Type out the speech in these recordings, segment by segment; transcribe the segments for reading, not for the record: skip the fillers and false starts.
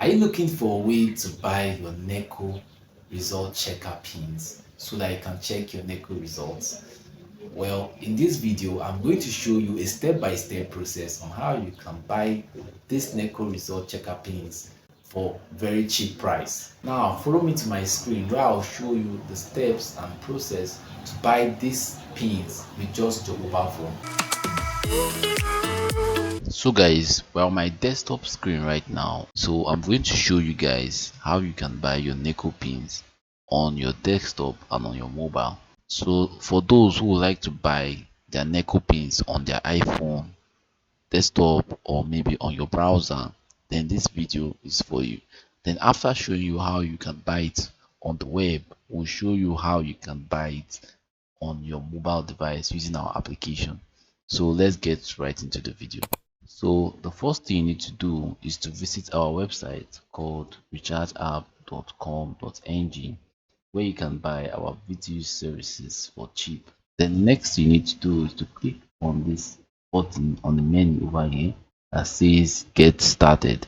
Are you looking for a way to buy your Neco result checker pins so that you can check your Neco results? Well, in this video, I'm going to show you a step-by-step process on how you can buy this Neco result checker pins for very cheap price. Now, follow me to my screen where I'll show you the steps and process to buy these pins with just your mobile phone. So guys, we're on my desktop screen right now, so I'm going to show you guys how you can buy your Neco pins on your desktop and on your mobile. So for those who would like to buy their Neco pins on their iPhone, desktop, or maybe on your browser, then this video is for you. Then after showing you how you can buy it on the web, we'll show you how you can buy it on your mobile device using our application. So let's get right into the video. So the first thing you need to do is to visit our website called rechargeapp.com.ng, where you can buy our video services for cheap. Then next you need to do is to click on this button on the menu over here that says get started.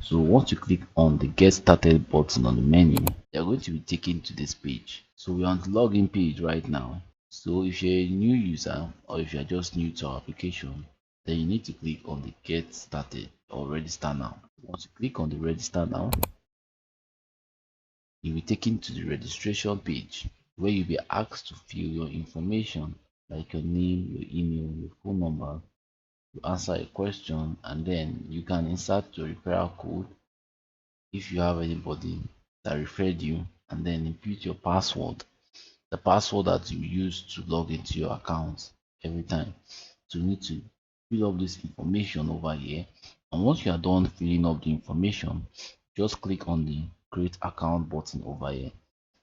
So once you click on the get started button on the menu, you're going to be taken to this page. So we're on the login page right now. So if you're a new user or if you're just new to our application, then you need to click on the get started or register now. Once you click on the register now, you'll be taken to the registration page where you'll be asked to fill your information like your name, your email, your phone number, to answer a question, and then you can insert your referral code if you have anybody that referred you, and then input your password, the password that you use to log into your account every time. So you need to fill up this information over here, and once you are done filling up the information, just click on the create account button over here.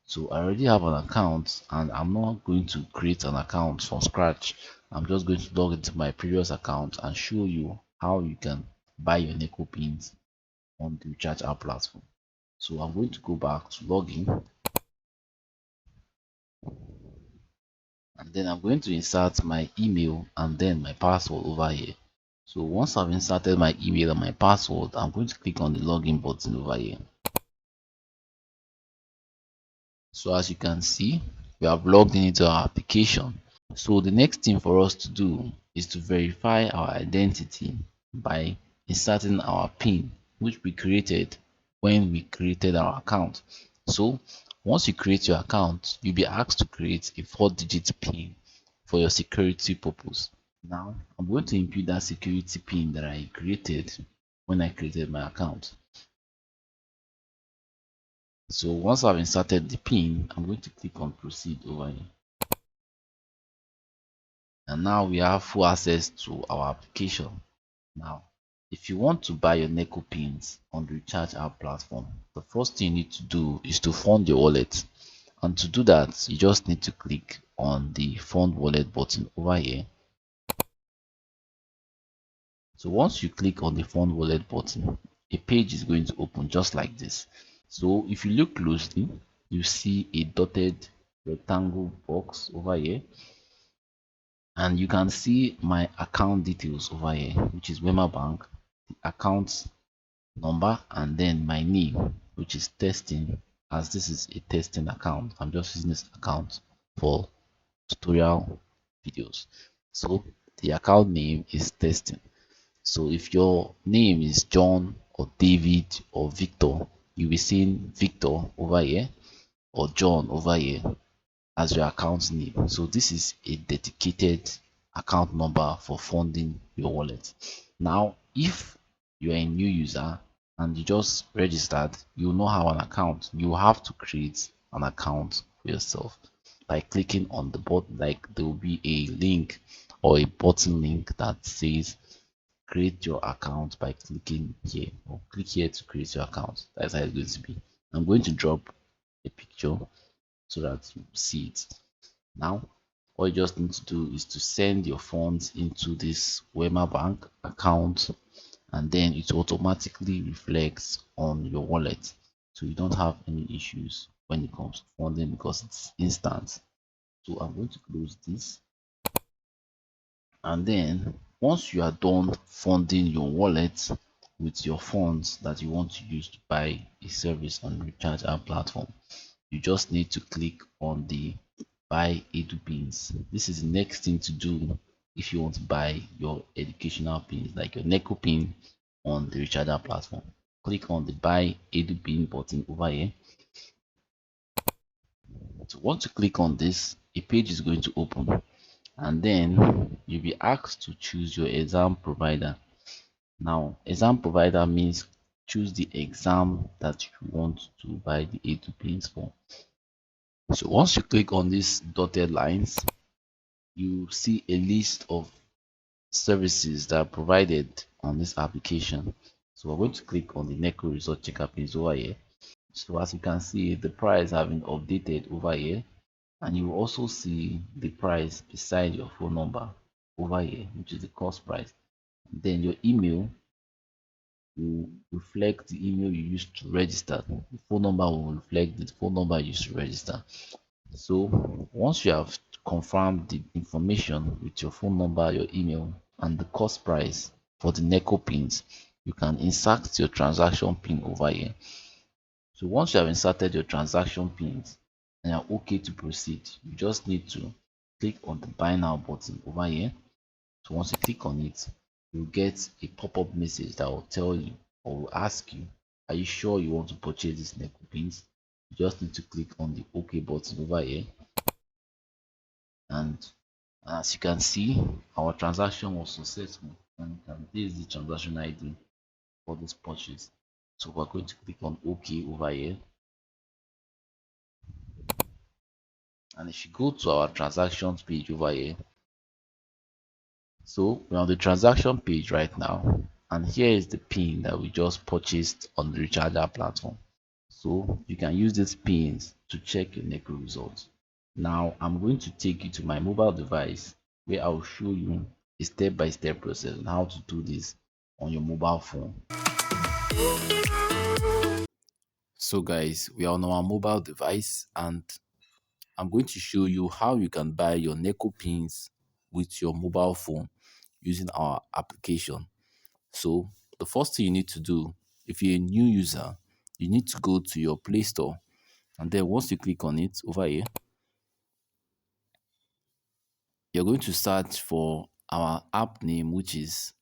So I already have an account and I'm not going to create an account from scratch. I'm just going to log into my previous account and show you how you can buy your Neco pins on the Recharge app platform. So I'm going to go back to login, and then I'm going to insert my email and then my password over here. So once I've inserted my email and my password, I'm going to click on the login button over here. So as you can see, we have logged in into our application. So the next thing for us to do is to verify our identity by inserting our PIN, which we created when we created our account. So once you create your account, you'll be asked to create a 4-digit PIN for your security purpose. Now I'm going to input that security PIN that I created when I created my account. So once I've inserted the PIN, I'm going to click on proceed over here. And now we have full access to our application. Now, if you want to buy your Neco pins on the Recharge app platform, the first thing you need to do is to fund your wallet. And to do that, you just need to click on the fund wallet button over here. So once you click on the fund wallet button, a page is going to open just like this. So if you look closely, you see a dotted rectangle box over here, and you can see my account details over here, which is Wema Bank, the account number, and then my name, which is testing. As this is a testing account, I'm just using this account for tutorial videos. So the account name is testing. So if your name is John or David or Victor, you'll be seeing Victor over here or John over here as your account name. So this is a dedicated account number for funding your wallet. Now if you're a new user and you just registered, you will not have an account. You have to create an account for yourself by clicking on the button. Like there will be a link or a button link that says create your account by clicking here, or click here to create your account. That's how it's going to be. I'm going to drop a picture so that you see it. Now all you just need to do is to send your funds into this Wema Bank account, and then it automatically reflects on your wallet, so you don't have any issues when it comes to funding because it's instant. So I'm going to close this, and then once you are done funding your wallet, with your funds that you want to use to buy a service on the recharge app platform. You just need to click on the buy edu pins. This is the next thing to do if you want to buy your educational pins like your Neco pin on the recharge app platform. Click on the buy edu pin button over here. So once you click on this, a page is going to open, and then you'll be asked to choose your exam provider. Now, exam provider means choose the exam that you want to buy the A2 pins for. So once you click on these dotted lines, you see a list of services that are provided on this application. So we're going to click on the Neco result checker pins over here. So as you can see, the price have been updated over here, and you will also see the price beside your phone number over here, which is the cost price. Then your email will reflect the email you used to register. The phone number will reflect the phone number you used to register. So once you have confirmed the information with your phone number, your email, and the cost price for the Neco pins, you can insert your transaction pin over here. So once you have inserted your transaction pins and you're okay to proceed, you just need to click on the buy now button over here. So once you click on it, you'll get a pop-up message that will tell you or will ask you, are you sure you want to purchase these Neco pins? You just need to click on the OK button over here. And as you can see, our transaction was successful, and this is the transaction ID for this purchase. So we're going to click on OK over here. And if you go to our transactions page over here, so we're on the transaction page right now, and here is the pin that we just purchased on the recharger platform. So you can use these pins to check your Neco results. Now I'm going to take you to my mobile device where I will show you a step-by-step process on how to do this on your mobile phone. So guys, we are on our mobile device, and I'm going to show you how you can buy your Neco pins with your mobile phone using our application. So the first thing you need to do, if you're a new user, you need to go to your Play Store, and then once you click on it over here, you're going to search for our app name, which is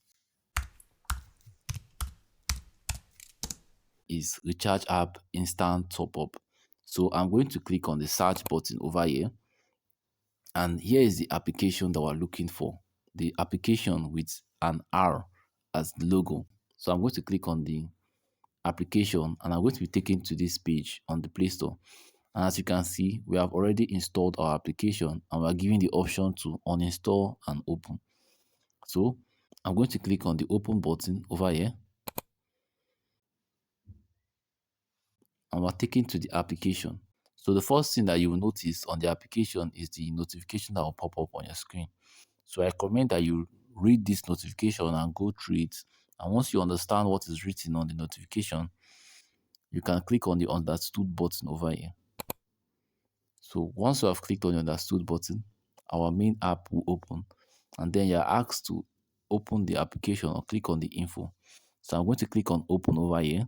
Recharge App Instant Top Up. So I'm going to click on the search button over here, and here is the application that we're looking for. The application with an R as the logo. So I'm going to click on the application, and I'm going to be taken to this page on the Play Store. And as you can see, we have already installed our application, and we're given the option to uninstall and open. So I'm going to click on the open button over here, and we're taken to the application. So the first thing that you will notice on the application is the notification that will pop up on your screen. So I recommend that you read this notification and go through it. And once you understand what is written on the notification, you can click on the understood button over here. So once you have clicked on the understood button, our main app will open, and then you're asked to open the application or click on the info. So I'm going to click on open over here,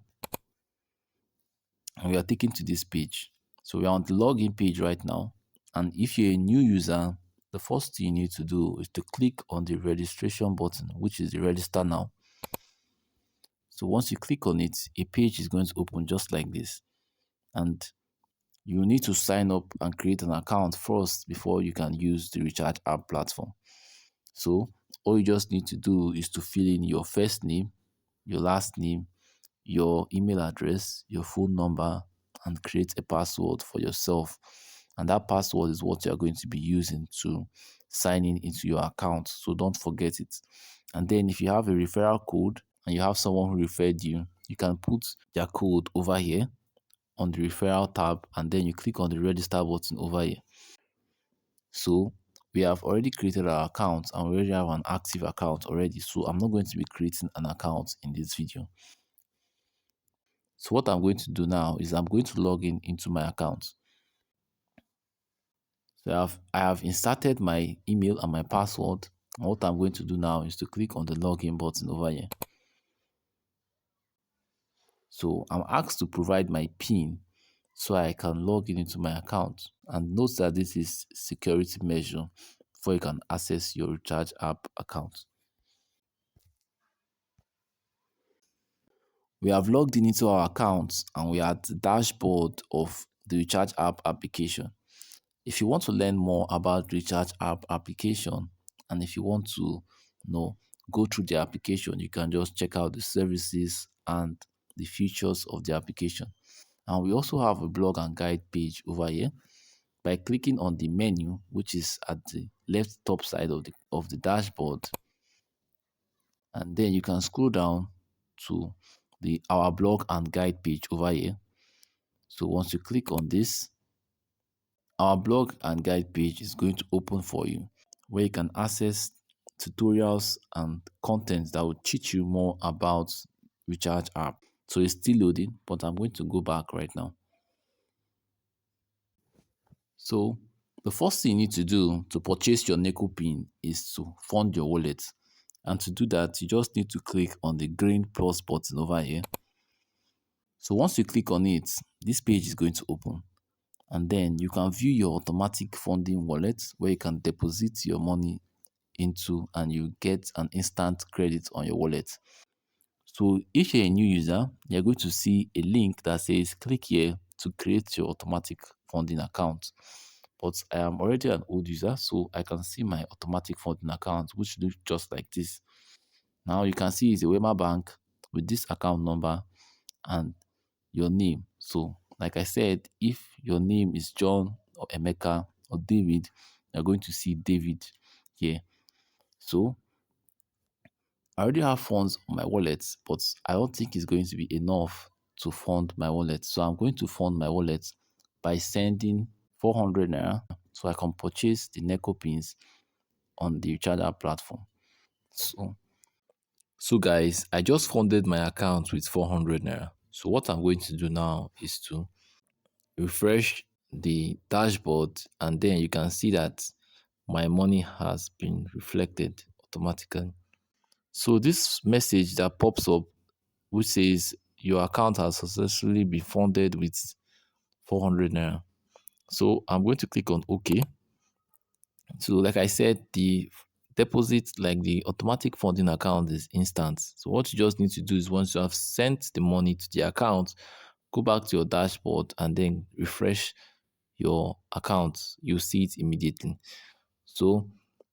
and we are taken to this page. So we are on the login page right now. And if you're a new user, the first thing you need to do is to click on the registration button, which is the register now. So once you click on it, a page is going to open just like this. And you need to sign up and create an account first before you can use the Recharge app platform. So all you just need to do is to fill in your first name, your last name, your email address, your phone number, and create a password for yourself. And that password is what you're going to be using to sign in into your account. So don't forget it. And then if you have a referral code and you have someone who referred you, you can put their code over here on the referral tab, and then you click on the register button over here. So we have already created our account, and we already have an active account already. So I'm not going to be creating an account in this video. So what I'm going to do now is I'm going to log in into my account. So I have inserted my email and my password. And what I'm going to do now is to click on the login button over here. So I'm asked to provide my PIN so I can log in into my account. And note that this is security measure before you can access your recharge app account. We have logged in into our account and we are at the dashboard of the recharge app application. If you want to learn more about recharge app application, and if you want to go through the application, you can just check out the services and the features of the application. And we also have a blog and guide page over here. By clicking on the menu, which is at the left top side of the dashboard, and then you can scroll down to the our blog and guide page over here. So once you click on this, our blog and guide page is going to open for you, where you can access tutorials and content that will teach you more about recharge app. So it's still loading, but I'm going to go back right now. So the first thing you need to do to purchase your Neco pin is to fund your wallet. And to do that, you just need to click on the green plus button over here. So once you click on it, this page is going to open. And then you can view your automatic funding wallet where you can deposit your money into and you get an instant credit on your wallet. So if you're a new user, you're going to see a link that says click here to create your automatic funding account. But I am already an old user, so I can see my automatic funding account, which looks just like this. Now you can see it's a Wema Bank with this account number and your name. So like I said, if your name is John or Emeka or David, you're going to see David here. So I already have funds on my wallet, but I don't think it's going to be enough to fund my wallet. So I'm going to fund my wallet by sending 400 naira so I can purchase the Neco pins on the Recharger platform. So guys, I just funded my account with 400 naira. So what I'm going to do now is to refresh the dashboard, and then you can see that my money has been reflected automatically. So this message that pops up which says your account has successfully been funded with 400 naira. So I'm going to click on OK. So like I said, the deposit, like the automatic funding account, is instant. So what you just need to do is once you have sent the money to the account, go back to your dashboard and then refresh your account. You'll see it immediately. So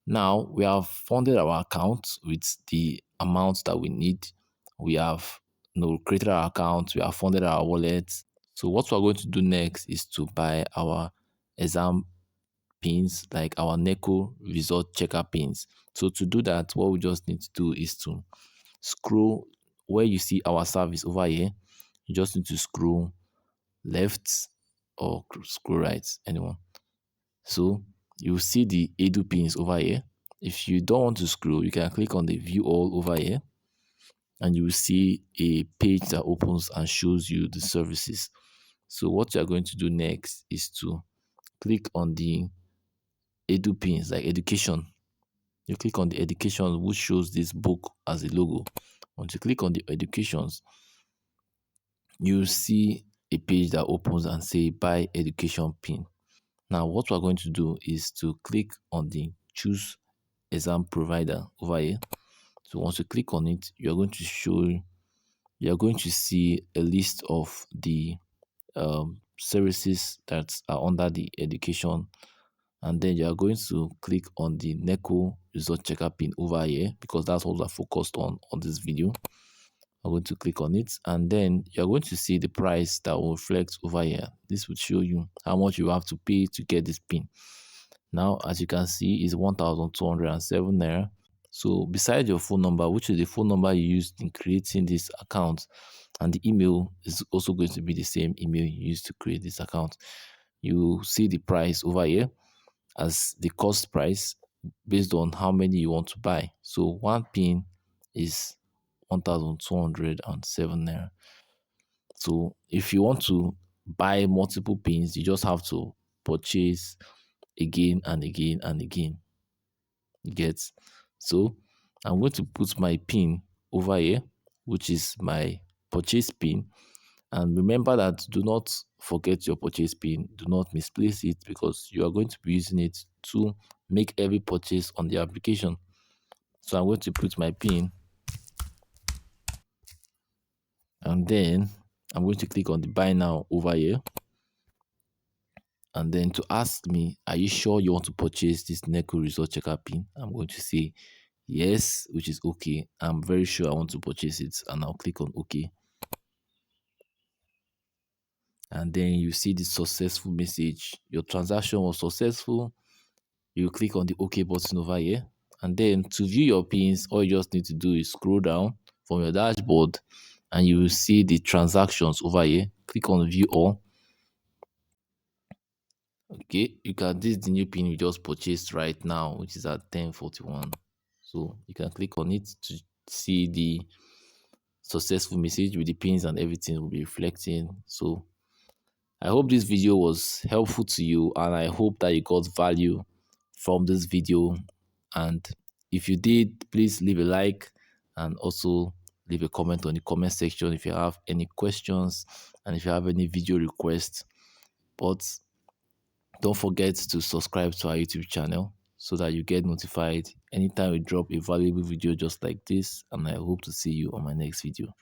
now we have funded our account with the amount that we need. We have created our account, we have funded our wallet. So what we're going to do next is to buy our exam pins, like our Neco result checker pins. So to do that, what we just need to do is to scroll where you see our service over here. You just need to scroll left or scroll right, anyone. So you see the edu pins over here. If you don't want to scroll, you can click on the view all over here and you will see a page that opens and shows you the services. So what you're going to do next is to click on the edu pins, like education. You click on the education, which shows this book as a logo. Once you click on the educations, you see a page that opens and say buy education pin. Now what we're going to do is to click on the choose exam provider over here. So once you click on it, you're going to see a list of the services that are under the education, and then you are going to click on the Neco result checker pin over here because that's what we're focused on this video. I'm going to click on it, and then you're going to see the price that will reflect over here. This will show you how much you have to pay to get this pin. Now, as you can see, is 1,207 naira. So beside your phone number, which is the phone number you used in creating this account, and the email is also going to be the same email you used to create this account, you see the price over here as the cost price based on how many you want to buy. So one pin is 1,207 naira. So if you want to buy multiple pins, you just have to purchase again and again and again. You get? So I'm going to put my pin over here, which is my purchase pin. And remember that do not forget your purchase pin. Do not misplace it because you are going to be using it to make every purchase on the application. So I'm going to put my pin, and then I'm going to click on the buy now over here. And then to ask me, are you sure you want to purchase this Neco result checker pin? I'm going to say yes, which is okay. I'm very sure I want to purchase it, and I'll click on okay. And then you see the successful message. Your transaction was successful. You click on the OK button over here. And then to view your pins, all you just need to do is scroll down from your dashboard and you will see the transactions over here. Click on view all. Okay, you can, this is the new pin we just purchased right now, which is at 10:41. So you can click on it to see the successful message with the pins, and everything will be reflecting. So I hope this video was helpful to you, and I hope that you got value from this video. And if you did, please leave a like and also leave a comment on the comment section if you have any questions and if you have any video requests. But don't forget to subscribe to our YouTube channel so that you get notified anytime we drop a valuable video just like this. And I hope to see you on my next video.